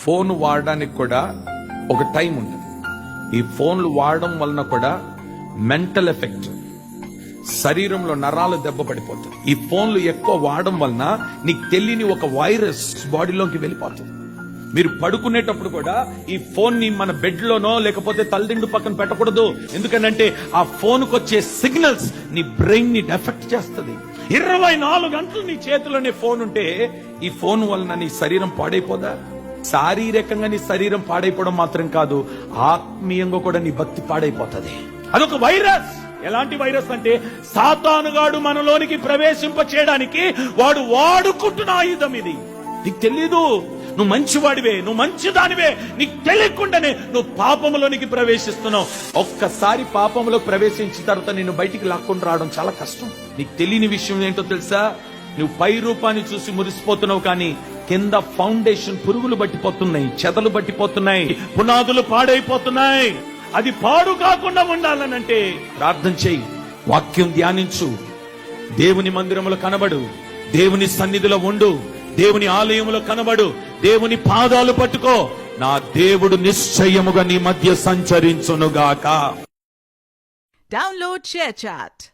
Phone వాడడానికి కూడా ఒక టైం ఉంటుంది. ఈ ఫోన్లు వాడడం వలన కూడా మెంటల్ ఎఫెక్ట్, శరీరంలో నరాలు దెబ్బ పడిపోతాయి. ఈ ఫోన్లు ఎక్కువ వాడడం వలన నీకు తెలియని ఒక వైరస్ బాడీలోకి వెళ్ళిపోతుంది. మీరు పడుకునేటప్పుడు కూడా ఈ ఫోన్ ని మన బెడ్ లోనో లేకపోతే తలదిండు పక్కన పెట్టకూడదు. ఎందుకంటే ఆ ఫోన్ కు వచ్చే సిగ్నల్స్ నీ బ్రెయిన్ ని ఎఫెక్ట్ చేస్తుంది. 24 గంటలు నీ చేతిలోనే ఫోన్ ఉంటే ఈ ఫోన్ వలన నీ శరీరం పాడైపోదా? శారీరకంగా నీ శరీరం పాడైపోవడం మాత్రం కాదు, ఆత్మీయంగా కూడా నీ భక్తి పాడైపోతుంది. అదొక వైరస్. ఎలాంటి వైరస్ అంటే సాతానుగాడు మనలోనికి ప్రవేశింప చేయడానికి వాడు వాడుకుంటున్న ఆయుధం ఇది. నీకు తెలీదు, నువ్వు మంచివాడివే, నువ్వు మంచిదానివే, నీకు తెలియకుండానే నువ్వు పాపంలోనికి ప్రవేశిస్తున్నావు. ఒక్కసారి పాపంలో ప్రవేశించిన తర్వాత నిన్ను బయటికి లాక్కొని రావడం చాలా కష్టం. నీకు తెలియని విషయం ఏంటో తెలుసా? నువ్వు పై రూపాన్ని చూసి మురిసిపోతున్నావు, కానీ కింద ఫౌండేషన్ పురుగులు పట్టిపోతున్నాయి, చెదలు పట్టిపోతున్నాయి, పునాదులు పాడైపోతున్నాయి. అది పాడు కాకుండా ఉండాలనంటే ప్రార్థన చెయ్యి, వాక్యం ధ్యానించు, దేవుని మందిరములో కనబడు, దేవుని సన్నిధిలో ఉండు, దేవుని ఆలయములో కనబడు, దేవుని పాదాలు పట్టుకో. నా దేవుడు నిశ్చయముగా నీ మధ్య సంచరించునుగాక. Download ShareChat.